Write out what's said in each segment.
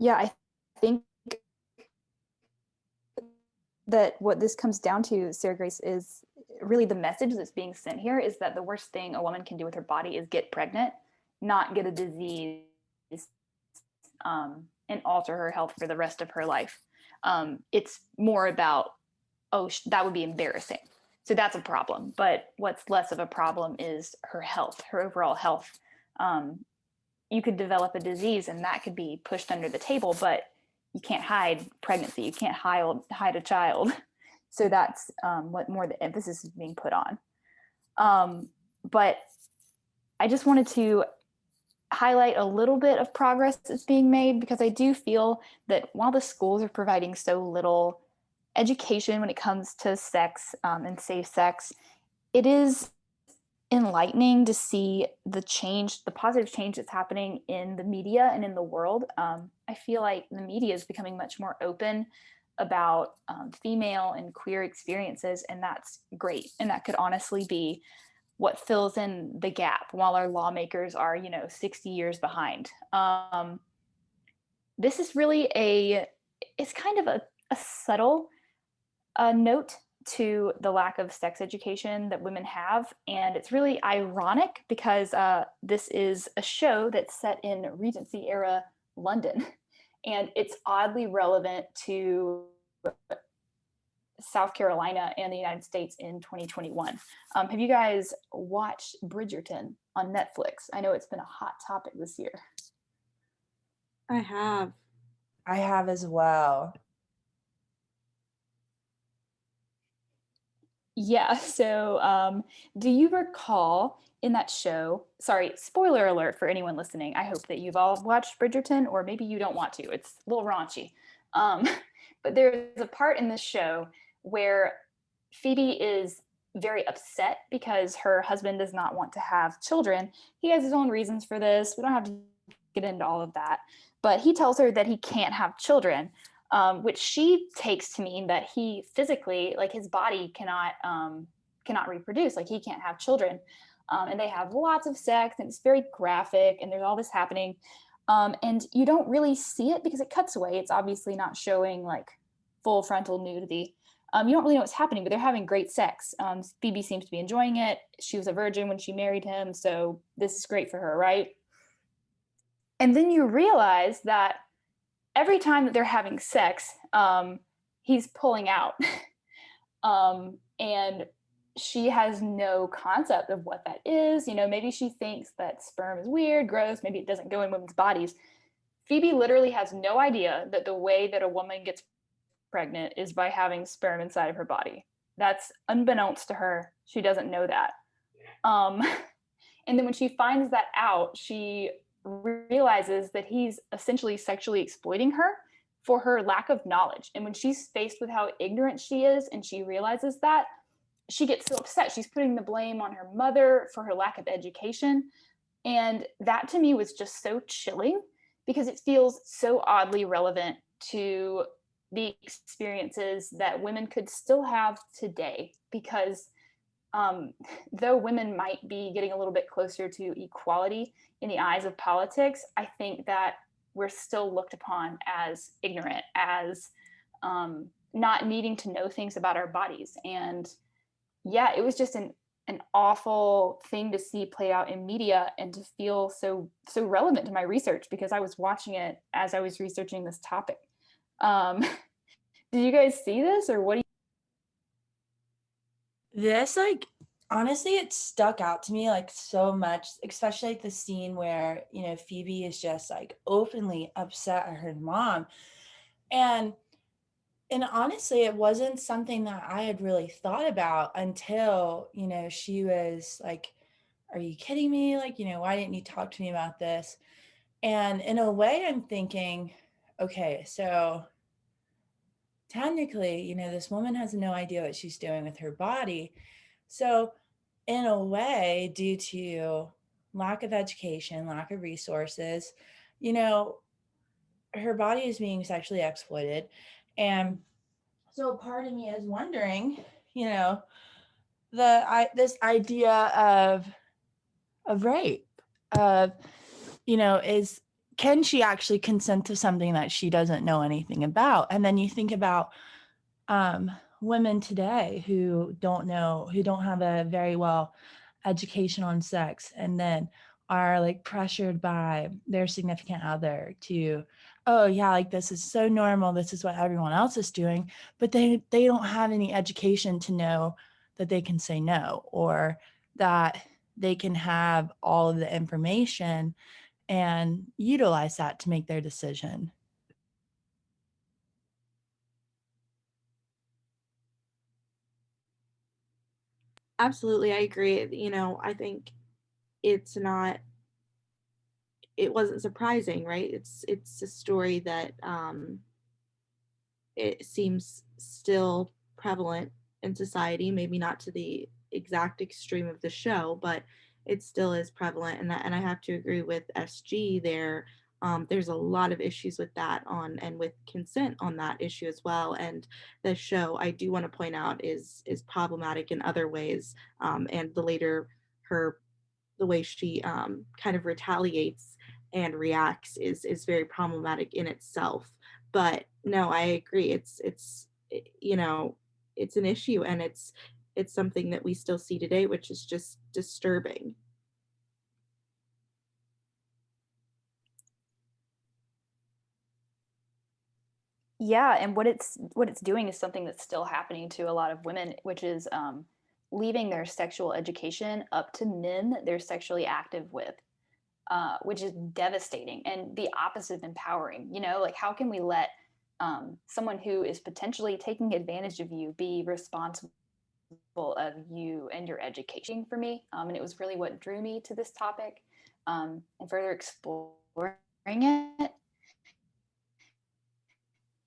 Yeah, I think that what this comes down to, Sarah Grace, is really the message that's being sent here is that the worst thing a woman can do with her body is get pregnant, not get a disease, and alter her health for the rest of her life. It's more about, oh, that would be embarrassing. So that's a problem. But what's less of a problem is her health, her overall health. You could develop a disease and that could be pushed under the table, but you can't hide pregnancy. You can't hide a child. So that's what more the emphasis is being put on. But I just wanted to highlight a little bit of progress that's being made, because I do feel that while the schools are providing so little education when it comes to sex and safe sex, it is enlightening to see the change, the positive change that's happening in the media and in the world. I feel like the media is becoming much more open about female and queer experiences, and that's great. And that could honestly be what fills in the gap while our lawmakers are, 60 years behind. This is really it's kind of a subtle note to the lack of sex education that women have. And it's really ironic because this is a show that's set in Regency era London. And it's oddly relevant to South Carolina and the United States in 2021. Have you guys watched Bridgerton on Netflix? I know it's been a hot topic this year. I have. I have as well. Yeah, so do you recall in that show, sorry, spoiler alert for anyone listening, I hope that you've all watched Bridgerton, or maybe you don't want to, it's a little raunchy. But there's a part in this show where Phoebe is very upset because her husband does not want to have children. He has his own reasons for this. We don't have to get into all of that, but he tells her that he can't have children. Which she takes to mean that he physically, like his body cannot reproduce, like he can't have children. And they have lots of sex and it's very graphic and there's all this happening. And you don't really see it because it cuts away. It's obviously not showing like full frontal nudity. You don't really know what's happening, but they're having great sex. Phoebe seems to be enjoying it. She was a virgin when she married him, so this is great for her, right? And then you realize that every time that they're having sex, he's pulling out. And she has no concept of what that is. Maybe she thinks that sperm is weird, gross, maybe it doesn't go in women's bodies. Phoebe literally has no idea that the way that a woman gets pregnant is by having sperm inside of her body. That's unbeknownst to her. She doesn't know that. And then when she finds that out, she realizes that he's essentially sexually exploiting her for her lack of knowledge. And when she's faced with how ignorant she is and she realizes that, she gets so upset. She's putting the blame on her mother for her lack of education. And that to me was just so chilling because it feels so oddly relevant to the experiences that women could still have today. Because though women might be getting a little bit closer to equality in the eyes of politics, I think that we're still looked upon as ignorant, as not needing to know things about our bodies. And yeah, it was just an awful thing to see play out in media and to feel so relevant to my research because I was watching it as I was researching this topic. Did you guys see this, or what do you? This, like, honestly, it stuck out to me like so much, especially like the scene where, Phoebe is just like openly upset at her mom. And honestly, it wasn't something that I had really thought about until, she was like, are you kidding me? Like, why didn't you talk to me about this? And in a way, I'm thinking, okay, so technically, this woman has no idea what she's doing with her body. So in a way, due to lack of education, lack of resources, her body is being sexually exploited. And so part of me is wondering, this idea of rape, of, can she actually consent to something that she doesn't know anything about? And then you think about women today who don't have a very well education on sex, and then are like pressured by their significant other to, oh yeah, like this is so normal, this is what everyone else is doing, but they don't have any education to know that they can say no, or that they can have all of the information and utilize that to make their decision. Absolutely, I agree. I think it's not it wasn't surprising, right? It's a story that it seems still prevalent in society, maybe not to the exact extreme of the show, but it still is prevalent. And I have to agree with SG there. There's a lot of issues with that on and with consent on that issue as well. And the show, I do want to point out, is problematic in other ways. And her the way she kind of retaliates and reacts is very problematic in itself. But no, I agree. It's an issue, and it's something that we still see today, which is just disturbing. Yeah, and what it's doing is something that's still happening to a lot of women, which is leaving their sexual education up to men that they're sexually active with, which is devastating and the opposite of empowering. Like how can we let someone who is potentially taking advantage of you be responsible of you and your education? For me, and it was really what drew me to this topic, and further exploring it.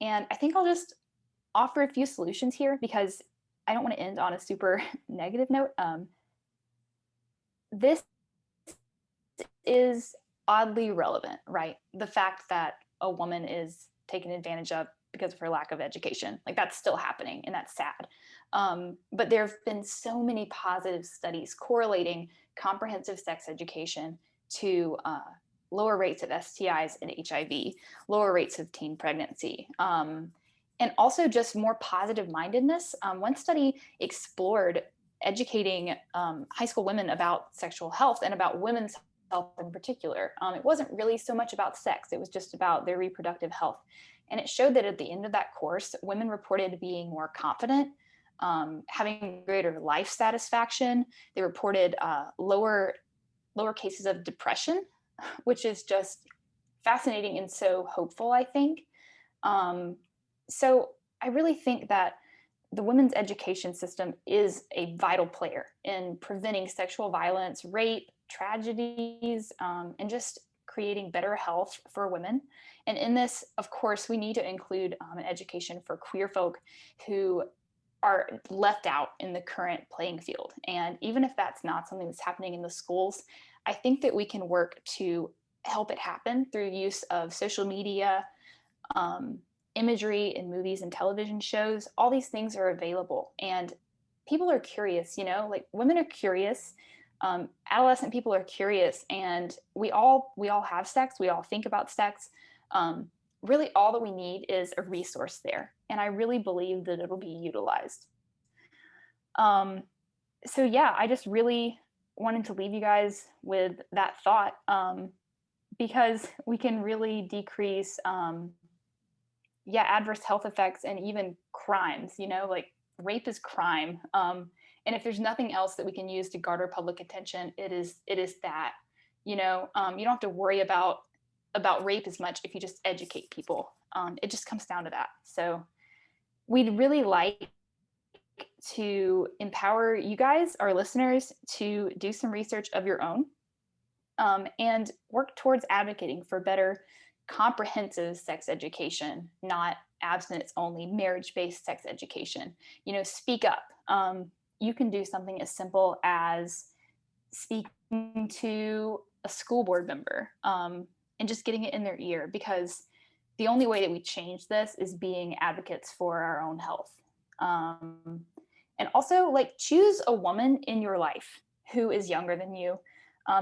And I think I'll just offer a few solutions here because I don't want to end on a super negative note. This is oddly relevant, right? The fact that a woman is taken advantage of because of her lack of education, like that's still happening, and that's sad. But there have been so many positive studies correlating comprehensive sex education to lower rates of STIs and HIV, lower rates of teen pregnancy, and also just more positive mindedness. One study explored educating high school women about sexual health and about women's health in particular. It wasn't really so much about sex, it was just about their reproductive health. And it showed that at the end of that course, women reported being more confident, having greater life satisfaction. They reported lower cases of depression, which is just fascinating and so hopeful, I think. So I really think that the women's education system is a vital player in preventing sexual violence, rape, tragedies, and just creating better health for women. And in this, of course, we need to include an education for queer folk who are left out in the current playing field. And even if that's not something that's happening in the schools, I think that we can work to help it happen through use of social media, imagery in movies and television shows. All these things are available, and people are curious. Like women are curious, adolescent people are curious, and we all have sex. We all think about sex. Really, all that we need is a resource there, and I really believe that it'll be utilized. So yeah, I just really wanted to leave you guys with that thought, because we can really decrease adverse health effects and even crimes. Like rape is crime, and if there's nothing else that we can use to garner public attention, it is that. You don't have to worry about rape as much if you just educate people. It just comes down to that. So we'd really like to empower you guys, our listeners, to do some research of your own, and work towards advocating for better comprehensive sex education, not abstinence only, marriage-based sex education. Speak up. You can do something as simple as speaking to a school board member, and just getting it in their ear, because the only way that we change this is being advocates for our own health. And also, like, choose a woman in your life who is younger than you.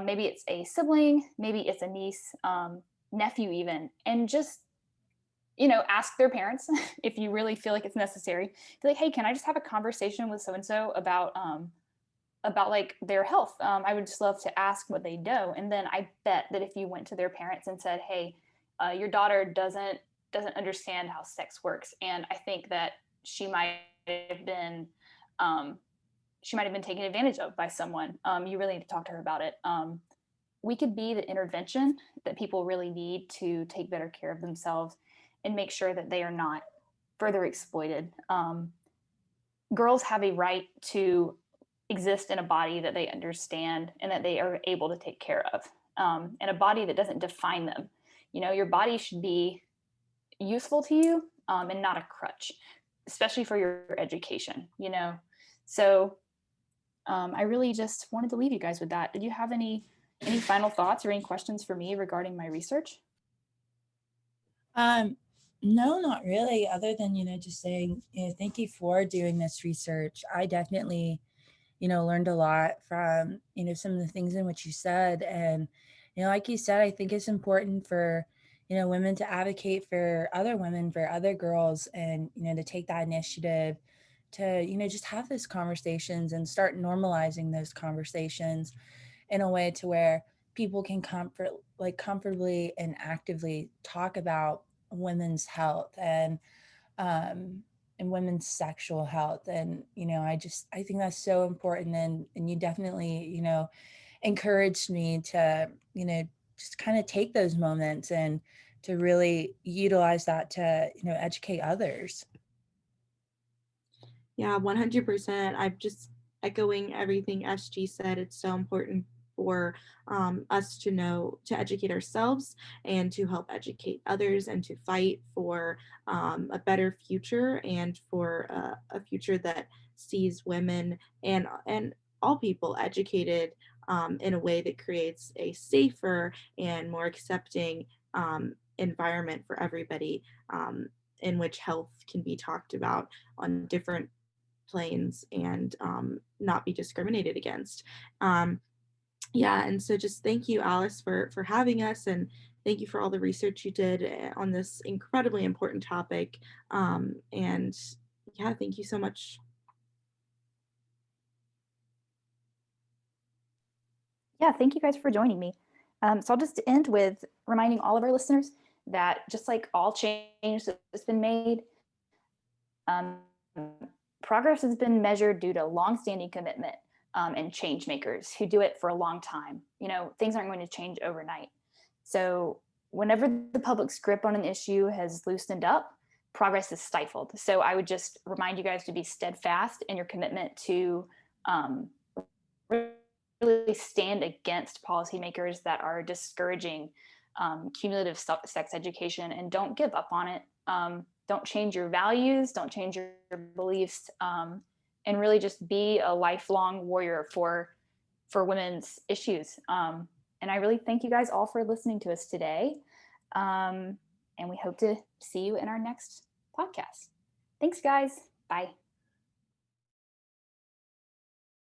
Maybe it's a sibling, maybe it's a niece, nephew even, and just, ask their parents if you really feel like it's necessary. Be like, hey, can I just have a conversation with so-and-so about like their health? I would just love to ask what they know. And then I bet that if you went to their parents and said, hey, your daughter doesn't understand how sex works, and I think that she might have been taken advantage of by someone. You really need to talk to her about it. We could be the intervention that people really need to take better care of themselves and make sure that they are not further exploited. Girls have a right to exist in a body that they understand and that they are able to take care of, and a body that doesn't define them. Your body should be useful to you, and not a crutch, especially for your education. So I really just wanted to leave you guys with that. Did you have any final thoughts or any questions for me regarding my research? No, not really, other than, just saying, thank you for doing this research. I definitely, learned a lot from, some of the things in which you said. And, like you said, I think it's important for, women to advocate for other women, for other girls, and, to take that initiative to, just have those conversations and start normalizing those conversations in a way to where people can comfortably and actively talk about women's health and women's sexual health. And I think that's so important. And you definitely encouraged me to just kind of take those moments and to really utilize that to educate others. Yeah, 100%. I'm just echoing everything SG said. It's so important for us to know, to educate ourselves and to help educate others and to fight for a better future and for a future that sees women and all people educated in a way that creates a safer and more accepting environment for everybody, in which health can be talked about on different planes and not be discriminated against. Yeah, and so just thank you, Alice, for having us, and thank you for all the research you did on this incredibly important topic. And yeah, thank you so much. Yeah, thank you guys for joining me. So I'll just end with reminding all of our listeners that just like all change that's been made, um, progress has been measured due to longstanding commitment, and change makers who do it for a long time. Things aren't going to change overnight. So whenever the public's grip on an issue has loosened up, progress is stifled. So I would just remind you guys to be steadfast in your commitment to really stand against policymakers that are discouraging cumulative sex education, and don't give up on it. Don't change your values, don't change your beliefs, and really just be a lifelong warrior for women's issues. And I really thank you guys all for listening to us today. And we hope to see you in our next podcast. Thanks, guys. Bye.